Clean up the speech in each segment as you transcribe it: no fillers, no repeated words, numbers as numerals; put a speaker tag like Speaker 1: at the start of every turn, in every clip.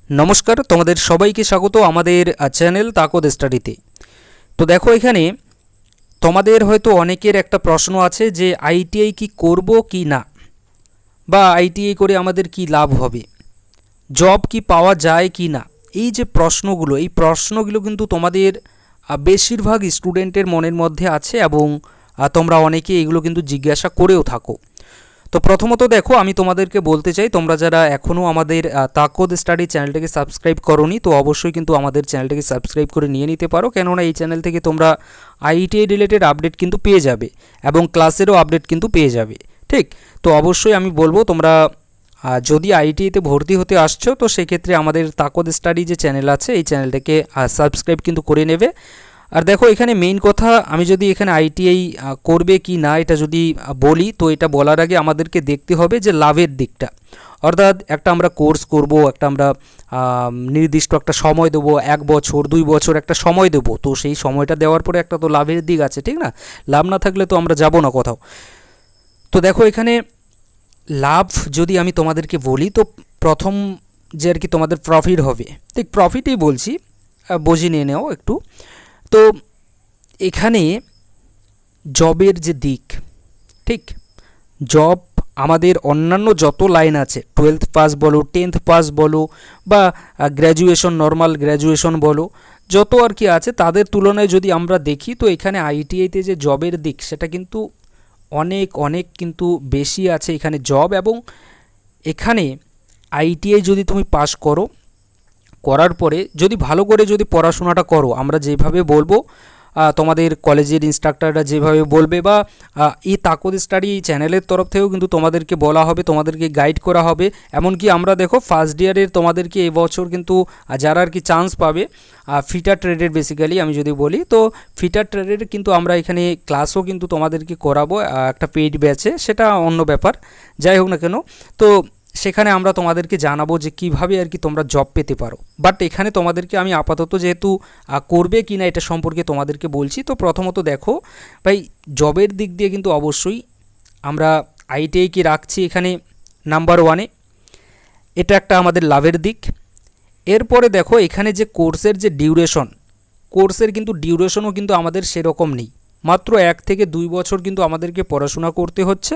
Speaker 1: নমস্কার, তোমাদের সবাইকে স্বাগত আমাদের চ্যানেল তাকদ স্টাডিতে। তো দেখো, এখানে তোমাদের হয়তো অনেকের একটা প্রশ্ন আছে যে আইটিআই কি করব কি না, বা আইটিআই করে আমাদের কি লাভ হবে, জব কি পাওয়া যায় কি না। এই যে প্রশ্নগুলো, এই প্রশ্নগুলো কিন্তু তোমাদের বেশিরভাগ স্টুডেন্টের মনের মধ্যে আছে, এবং তোমরা অনেকে এগুলো কিন্তু জিজ্ঞাসা করেও থাকো। তো প্রথমত দেখো, আমি তোমাদেরকে বলতে চাই, তোমরা যারা এখনও আমাদের তাকদ স্টাডি চ্যানেলটাকে সাবস্ক্রাইব করোনি, তো অবশ্যই কিন্তু আমাদের চ্যানেলটাকে সাবস্ক্রাইব করে নিয়ে নিতে পারো, কেননা এই চ্যানেল থেকে তোমরা আইটিআই রিলেটেড আপডেট কিন্তু পেয়ে যাবে, এবং ক্লাসেরও আপডেট কিন্তু পেয়ে যাবে। ঠিক, তো অবশ্যই আমি বলবো, তোমরা যদি আইটিআইতে ভর্তি হতে আসছো, তো সেক্ষেত্রে আমাদের তাকদ স্টাডি যে চ্যানেল আছে, এই চ্যানেলটাকে সাবস্ক্রাইব কিন্তু করে নেবে। আর দেখো, এখানে মেইন কথা, আমি যদি এখানে আইটিআই করবে কি না এটা যদি বলি, তো এটা বলার আগে আমাদেরকে দেখতে হবে যে লাভের দিকটা। অর্থাৎ একটা আমরা কোর্স করব, একটা আমরা নির্দিষ্ট একটা সময় দেবো, 1 বছর 2 বছর একটা সময় দেবো, তো সেই সময়টা দেওয়ার পরে একটা তো লাভের দিক আছে, ঠিক না? লাভ না থাকলে তো আমরা যাব না কোথাও। তো দেখো, এখানে লাভ যদি আমি তোমাদেরকে বলি, তো প্রথম যে আর কি তোমাদের প্রফিট হবে, ঠিক প্রফিটই বলছি, বুঝে নিয়ে নেও একটু। তো এখানে জবের যে দিক, ঠিক, জব আমাদের অন্যান্য যত লাইন আছে, 12th পাস বলো, 10th পাস বলো, বা গ্র্যাজুয়েশন, নর্মাল গ্র্যাজুয়েশন বলো, যত আর কি আছে তাদের তুলনায় যদি আমরা দেখি, তো এখানে আইটিআইতে যে জবের দিক সেটা কিন্তু অনেক অনেক কিন্তু বেশি আছে এখানে জব। এবং এখানে আইটিআই যদি তুমি পাস করো, করার পরে যদি ভালো করে যদি পড়াশোনাটা করো, আমরা যেভাবে বলবো, তোমাদের কলেজের ইনস্ট্রাক্টররা যেভাবে বলবে, বা এই তাকদ স্টাডি চ্যানেলের তরফ থেকেও কিন্তু তোমাদেরকে বলা হবে, তোমাদেরকে গাইড করা হবে। এমনকি আমরা দেখো ফার্স্ট ইয়ারের তোমাদেরকে এবছর কিন্তু যারা আর কি চান্স পাবে ফিটার ট্রেডের, বেসিক্যালি আমি যদি বলি, তো ফিটার ট্রেডের কিন্তু আমরা এখানে ক্লাসও কিন্তু তোমাদেরকে করাবো একটা পেইড ব্যাচে, সেটা অন্য ব্যাপার, যাই হোক না কেন। তো সেখানে আমরা তোমাদেরকে জানাবো যে কিভাবে আর কি তোমরা জব পেতে পারো। বাট এখানে তোমাদেরকে আমি আপাতত যেহেতু করবে কি না এটা সম্পর্কে তোমাদেরকে বলছি। তো প্রথমত দেখো ভাই, জবের দিক দিয়ে কিন্তু অবশ্যই আমরা আইটিআইকে রাখছি এখানে নাম্বার 1-এ, এটা একটা আমাদের লাভের দিক। এরপরে দেখো, এখানে যে কোর্সের যে ডিউরেশন, কোর্সের কিন্তু ডিউরেশনও কিন্তু আমাদের সেরকম নেই, মাত্র 1 থেকে 2 বছর কিন্তু আমাদেরকে পড়াশোনা করতে হচ্ছে।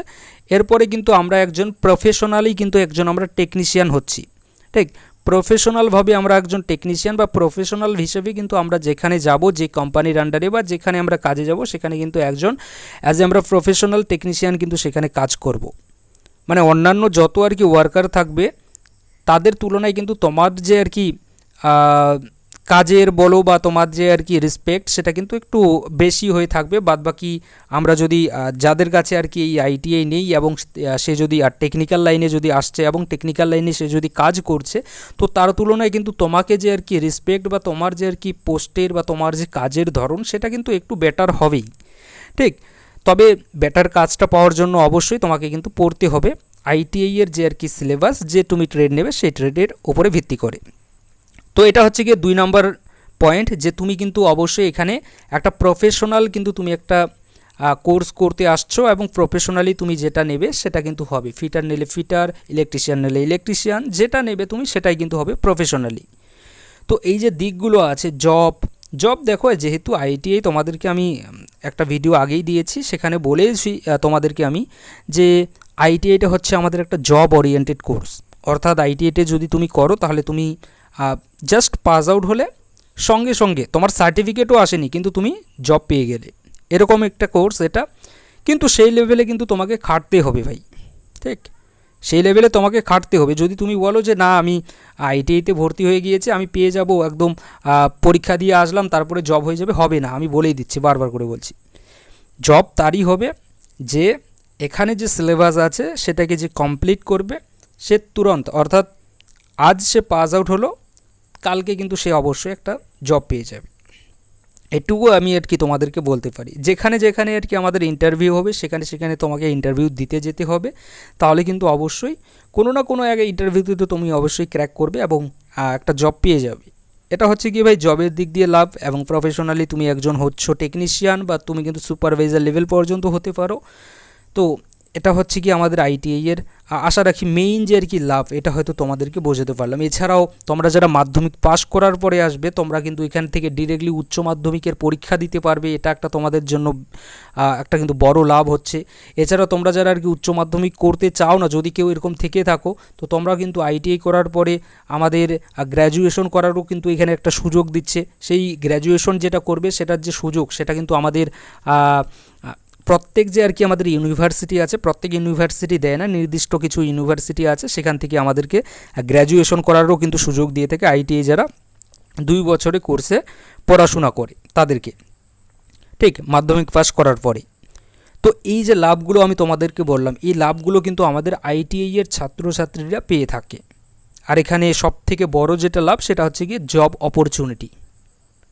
Speaker 1: এরপরে কিন্তু আমরা একজন প্রফেশনালি কিন্তু একজন আমরা টেকনিশিয়ান হচ্ছি, ঠিক, প্রফেশনালভাবে আমরা একজন টেকনিশিয়ান বা প্রফেশনাল হিসেবে কিন্তু আমরা যেখানে যাব, যে কোম্পানির আন্ডারে বা যেখানে আমরা কাজে যাব, সেখানে কিন্তু একজন অ্যাজ এ আমরা প্রফেশনাল টেকনিশিয়ান কিন্তু সেখানে কাজ করব। মানে অন্যান্য যত আর কি ওয়ার্কার থাকবে তাদের তুলনায় কিন্তু তোমার যে আর কি কাজের বলো বা তোমার যে আর কি রেসপেক্ট, সেটা কিন্তু একটু বেশি হয়ে থাকবে। বাদবাকি আমরা যদি যাদের কাছে আর কি এই আইটিআই নেই, এবং সে যদি আর টেকনিক্যাল লাইনে যদি আসছে এবং টেকনিক্যাল লাইনে সে যদি কাজ করছে, তো তার তুলনায় কিন্তু তোমাকে যে আর কি রেসপেক্ট বা তোমার যে আর কি পোস্টের বা তোমার যে কাজের ধরন, সেটা কিন্তু একটু বেটার হবেই, ঠিক। তবে বেটার কাজটা পাওয়ার জন্য অবশ্যই তোমাকে কিন্তু পড়তে হবে আইটিআই এর যে আর কি সিলেবাস, যে তুমি ট্রেড নেবে সেই ট্রেডের উপরে ভিত্তি করে। তো এটা হচ্ছে গিয়ে 2 নম্বর পয়েন্ট, যে তুমি কিন্তু অবশ্যই এখানে একটা প্রফেশনাল কিন্তু তুমি একটা কোর্স করতে আসছো, এবং প্রফেশনালি তুমি যেটা নেবে সেটা কিন্তু হবে, ফিটার নিলে ফিটার, ইলেকট্রিশিয়ান নিলে ইলেকট্রিশিয়ান, যেটা নেবে তুমি সেটাই কিন্তু হবে প্রফেশনালি। তো এই যে দিকগুলো আছে, জব, জব দেখো, যেহেতু আইটিআই তোমাদেরকে আমি একটা ভিডিও আগেই দিয়েছি, সেখানে বলেছি তোমাদেরকে আমি যে আইটিআইটা হচ্ছে আমাদের একটা জব ওরিয়েন্টেড কোর্স। অর্থাৎ আইটিআইতে যদি তুমি করো, তাহলে তুমি জাস্ট পাস আউট হলে সঙ্গে সঙ্গে তোমার সার্টিফিকেটও আসেনি, কিন্তু তুমি জব পেয়ে গেলে, এরকম একটা কোর্স এটা। কিন্তু সেই লেভেলে কিন্তু তোমাকে খাটতে হবে ভাই, ঠিক, সেই লেভেলে তোমাকে খাটতে হবে। যদি তুমি বলো যে না, আমি আইটিআইতে ভর্তি হয়ে গিয়েছি, আমি পেয়ে যাব একদম, পরীক্ষা দিয়ে আসলাম তারপরে জব হয়ে যাবে, হবে না, আমি বলেই দিচ্ছি, বারবার করে বলছি। জব তারই হবে যে এখানে যে সিলেবাস আছে সেটাকে যে কমপ্লিট করবে, সে তুরন্ত, অর্থাৎ আজ সে পাস আউট হলো, কালকে কিন্তু সে অবশ্যই একটা জব পেয়ে যাবে। এটুকু আমি আর কি তোমাদেরকে বলতে পারি। যেখানে যেখানে আর কি আমাদের ইন্টারভিউ হবে, সেখানে সেখানে তোমাকে ইন্টারভিউ দিতে যেতে হবে, তাহলে কিন্তু অবশ্যই কোনো না কোনো এক ইন্টারভিউতে তো তুমি অবশ্যই ক্র্যাক করবে, এবং একটা জব পেয়ে যাবে। এটা হচ্ছে কি ভাই, জবের দিক দিয়ে লাভ। এবং প্রফেশনালি তুমি একজন হচ্ছ টেকনিশিয়ান, বা তুমি কিন্তু সুপারভাইজার লেভেল পর্যন্ত হতে পারো। তো এটা হচ্ছে কি আমাদের আইটিআই এর আশা রাখি মেইন যে আর কি লাভ, এটা হয়তো তোমাদেরকে বোঝাতে পারলাম। এছাড়াও তোমরা যারা মাধ্যমিক পাস করার পরে আসবে, তোমরা কিন্তু এখান থেকে ডিরেক্টলি উচ্চ মাধ্যমিকের পরীক্ষা দিতে পারবে, এটা একটা তোমাদের জন্য একটা কিন্তু বড় লাভ হচ্ছে। এছাড়াও তোমরা যারা আর কি উচ্চ মাধ্যমিক করতে চাও না, যদি কেউ এরকম থেকে থাকো, তো তোমরা কিন্তু আইটিআই করার পরে আমাদের গ্র্যাজুয়েশন করারও কিন্তু এখানে একটা সুযোগ দিচ্ছে। সেই গ্র্যাজুয়েশন যেটা করবে সেটার যে সুযোগ, সেটা কিন্তু আমাদের প্রত্যেক যে আর কি আমাদের ইউনিভার্সিটি আছে, প্রত্যেক ইউনিভার্সিটি দেয় না, নির্দিষ্ট কিছু ইউনিভার্সিটি আছে, সেখান থেকে আমাদেরকে গ্র্যাজুয়েশন করারও কিন্তু সুযোগ দিয়ে থাকে আইটিআই যারা 2 বছরে কোর্সে পড়াশোনা করে তাদেরকে, ঠিক মাধ্যমিক পাস করার পরে। তো এই যে লাভগুলো আমি তোমাদেরকে বললাম, এই লাভগুলো কিন্তু আমাদের আইটিআই এর ছাত্রছাত্রীরা পেয়ে থাকে। আর এখানে সবথেকে বড় যেটা লাভ সেটা হচ্ছে কি জব অপরচুনিটি,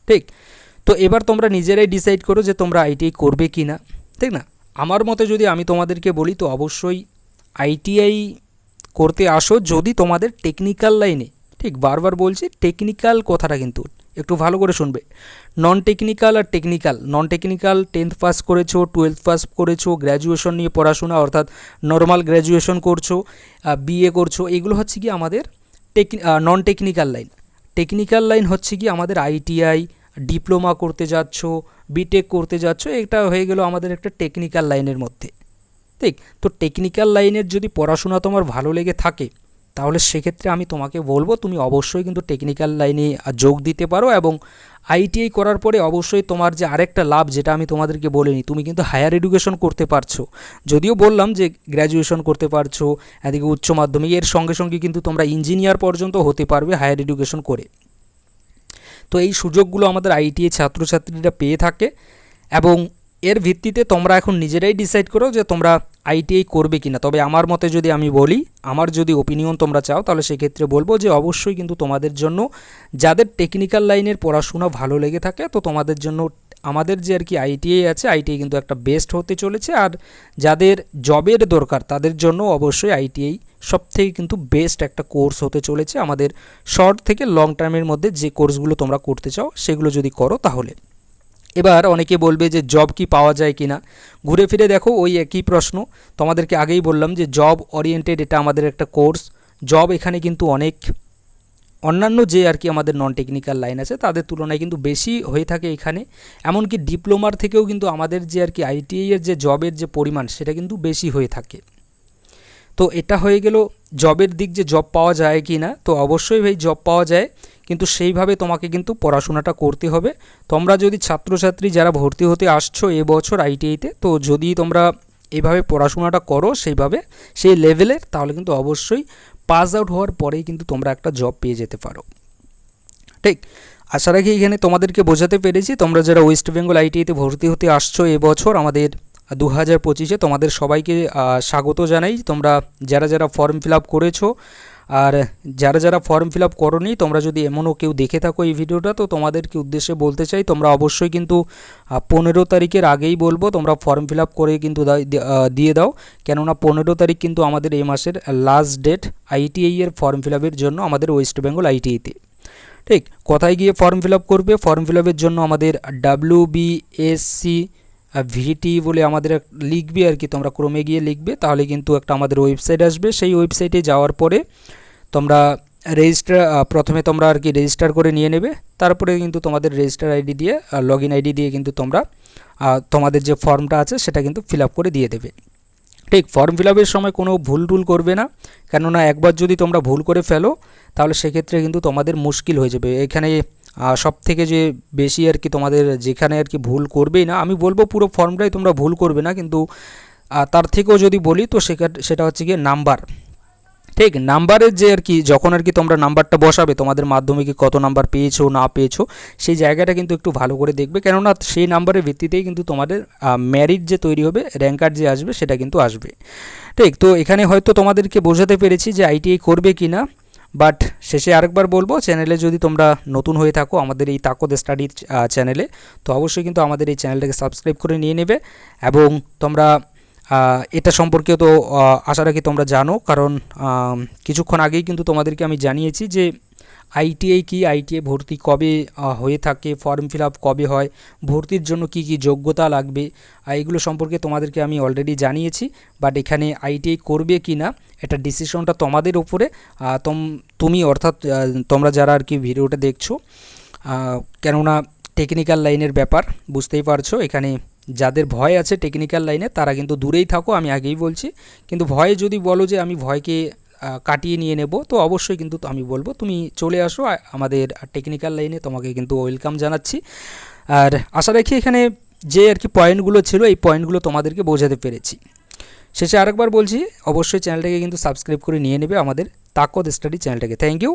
Speaker 1: ঠিক। তো এবার তোমরা নিজেরাই ডিসাইড করো যে তোমরা আইটিআই করবে কি না, ঠিক না। আমার মতে যদি আমি তোমাদেরকে বলি, তো অবশ্যই আইটিআই করতে আসো যদি তোমাদের টেকনিক্যাল লাইনে, ঠিক বারবার বলছি টেকনিক্যাল কথাটা কিন্তু একটু ভালো করে শুনবে। নন টেকনিক্যাল আর technical, non technical 10th pass করেছো, 12th পাস করেছো, গ্র্যাজুয়েশন নিয়ে পড়াশোনা অর্থাৎ নর্মাল গ্র্যাজুয়েশন করছো, বিএ করছো, এগুলো হচ্ছে কি আমাদের non technical line. Technical line হচ্ছে কি আমাদের আইটিআই, ডিপ্লোমা করতে যাচ্ছ, বিটেক করতে যাচ্ছ, এটা হয়ে গেল আমাদের একটা টেকনিক্যাল লাইনের মধ্যে, ঠিক। তো টেকনিক্যাল লাইনের যদি পড়াশোনা তোমার ভালো লেগে থাকে, তাহলে সেক্ষেত্রে আমি তোমাকে বলবো তুমি অবশ্যই কিন্তু টেকনিক্যাল লাইনে যোগ দিতে পারো। এবং আইটিআই করার পরে অবশ্যই তোমার যে আরেকটা লাভ, যেটা আমি তোমাদেরকে বলিনি, তুমি কিন্তু হায়ার এডুকেশন করতে পারছো। যদিও বললাম যে গ্র্যাজুয়েশন করতে পারছো, এদিকে উচ্চ মাধ্যমিক, এর সঙ্গে সঙ্গে কিন্তু তোমরা ইঞ্জিনিয়ার পর্যন্ত হতে পারবে হায়ার এডুকেশন করে। তো এই সুযোগগুলো আমাদের আইটিআই ছাত্রছাত্রীরা পেয়ে থাকে, এবং এর ভিত্তিতে তোমরা এখন নিজেরাই ডিসাইড করো যে তোমরা আইটিআই করবে কি না। তবে আমার মতে যদি আমি বলি, আমার যদি ওপিনিয়ন তোমরা চাও, তাহলে সেক্ষেত্রে বলবো যে অবশ্যই কিন্তু তোমাদের জন্য, যাদের টেকনিক্যাল লাইনের পড়াশোনা ভালো লেগে থাকে, তো তোমাদের জন্য আমাদের যে আর কি আইটিআই আছে, আইটিআই কিন্তু একটা বেস্ট হতে চলেছে। আর যাদের জবের দরকার, তাদের জন্য অবশ্যই আইটিআই সবথেকে কিন্তু বেস্ট একটা কোর্স হতে চলেছে। আমাদের শর্ট থেকে লং টার্মের মধ্যে যে কোর্সগুলো তোমরা করতে চাও, সেগুলো যদি করো তাহলে। এবার অনেকে বলবে যে জব কি পাওয়া যায় কি না। ঘুরে ফিরে দেখো ওই একই প্রশ্ন, তোমাদেরকে আগেই বললাম যে জব ওরিয়েন্টেড এটা আমাদের একটা কোর্স। জব এখানে কিন্তু অনেক অন্যান্য যে আর কি আমাদের নন টেকনিক্যাল লাইন আছে তাদের তুলনায় কিন্তু বেশি হয়ে থাকে এখানে। এমনকি ডিপ্লোমার থেকেও কিন্তু আমাদের যে আর কি আইটিআই এর যে জবের যে পরিমাণ, সেটা কিন্তু বেশি হয়ে থাকে। তো এটা হয়ে গেল জবের দিক, যে জব পাওয়া যায় কি না। তো অবশ্যই ভাই জব পাওয়া যায়, কিন্তু সেইভাবে তোমাকে কিন্তু পড়াশোনাটা করতে হবে। তোমরা যদি ছাত্রছাত্রী যারা ভর্তি হতে আসছো এবছর আইটিআইতে, তো যদি তোমরা এইভাবে পড়াশোনাটা করো সেইভাবে, সেই লেভেলের, তাহলে কিন্তু অবশ্যই পাস আউট হওয়ার পরেই কিন্তু তোমরা একটা জব পেয়ে যেতে পারো, ঠিক। আশা রাখি এখানে তোমাদেরকে বোঝাতে পেরেছি। তোমরা যারা ওয়েস্ট বেঙ্গল আইটিআইতে ভর্তি হতে আসছো এবছর আমাদের 2025-এ, তোমাদের সবাইকে স্বাগত জানাই। তোমরা যারা যারা ফর্ম ফিল আপ করেছো, আর যারা যারা ফর্ম ফিল আপ করোনি, তোমরা যদি এমনও কেউ দেখে থাকো এই ভিডিওটা, তো তোমাদেরকে উদ্দেশ্যে বলতে চাই, তোমরা অবশ্যই কিন্তু 15 তারিখের আগেই বলবো তোমরা ফর্ম ফিল আপ করে কিন্তু দিয়ে দাও। কেননা 15 তারিখ কিন্তু আমাদের এই মাসের লাস্ট ডেট আইটিআই এর ফর্ম ফিল আপের জন্য আমাদের ওয়েস্ট বেঙ্গল আইটিআইতে, ঠিক। কোথায় গিয়ে ফর্ম ফিল আপ করবে? ফর্ম ফিল আপের জন্য আমাদের WBSC ভিটি বলে আমাদের লিখবে আর কি, তোমরা ক্রমে গিয়ে লিখবে, তাহলে কিন্তু একটা আমাদের ওয়েবসাইট আসবে। সেই ওয়েবসাইটে যাওয়ার পরে তোমরা রেজিস্টার, প্রথমে তোমরা আর কি রেজিস্টার করে নিয়ে নেবে। তারপরে কিন্তু তোমাদের রেজিস্টার আইডি দিয়ে, লগ ইন আইডি দিয়ে কিন্তু তোমরা তোমাদের যে ফর্মটা আছে সেটা কিন্তু ফিল আপ করে দিয়ে দেবে, ঠিক। ফর্ম ফিল আপের সময় কোনো ভুল টুল করবে না, কেননা একবার যদি তোমরা ভুল করে ফেলো, তাহলে সেক্ষেত্রে কিন্তু তোমাদের মুশকিল হয়ে যাবে। এখানে সব থেকে যে বেশি আর কি তোমাদের যেখানে আর কি ভুল করবেই না, আমি বলবো পুরো ফর্মটাই তোমরা ভুল করবে না, কিন্তু তার থেকেও যদি বলি তো সেটা হচ্ছে গিয়ে নাম্বার, ঠিক। নাম্বারের যে আর কি যখন আর কি তোমরা নাম্বারটা বসাবে, তোমাদের মাধ্যমিকে কত নাম্বার পেয়েছো না পেয়েছো, সেই জায়গাটা কিন্তু একটু ভালো করে দেখবে, কেননা সেই নাম্বারের ভিত্তিতেই কিন্তু তোমাদের মেরিট যে তৈরি হবে, র্যাঙ্কার যে আসবে, সেটা কিন্তু আসবে, ঠিক। তো এখানে হয়তো তোমাদেরকে বোঝাতে পেরেছি যে আইটিআই করবে কি না। বাট শেষে আরেকবার বলবো, চ্যানেলে যদি তোমরা নতুন হয়ে থাকো আমাদের এই তাকদ স্টাডি চ্যানেলে, তো অবশ্যই কিন্তু আমাদের এই চ্যানেলটাকে সাবস্ক্রাইব করে নিয়ে নেবে। এবং তোমরা এটা সম্পর্কে তো আশা রাখি তোমরা জানো, কারণ কিছুক্ষণ আগেই কিন্তু তোমাদেরকে আমি জানিয়েছি যে আইটিআই কি, আইটিআই ভর্তি কবে হয়ে থাকে, ফর্ম ফিল আপ কবে হয়, ভর্তির জন্য কি কি যোগ্যতা লাগবে, এগুলো সম্পর্কে তোমাদেরকে আমি অলরেডি জানিয়েছি। বাট এখানে আইটিআই করবে কি না এটা ডিসিশনটা তোমাদের উপরে। তুমি অর্থাৎ তোমরা যারা আর কি ভিডিওটা দেখছো, কেননা টেকনিক্যাল লাইনের ব্যাপার বুঝতেই পারছো, এখানে যাদের ভয় আছে টেকনিক্যাল লাইনে তারা কিন্তু দূরেই থাকো, আমি আগেই বলছি। কিন্তু ভয়ে যদি বলো যে আমি ভয়কে কাটিয়ে নিয়ে নেব, তো অবশ্যই কিন্তু আমি বলবো তুমি চলে আসো আমাদের টেকনিক্যাল লাইনে, তোমাকে কিন্তু ওয়েলকাম জানাচ্ছি। আর আশা রাখি এখানে যে আর কি পয়েন্টগুলো ছিল এই পয়েন্টগুলো তোমাদেরকে বোঝাতে পেরেছি। শেষে আরেকবার বলছি, অবশ্যই চ্যানেলটাকে কিন্তু সাবস্ক্রাইব করে নিয়ে নেবে আমাদের তাকত স্টাডি চ্যানেলটাকে। Thank you.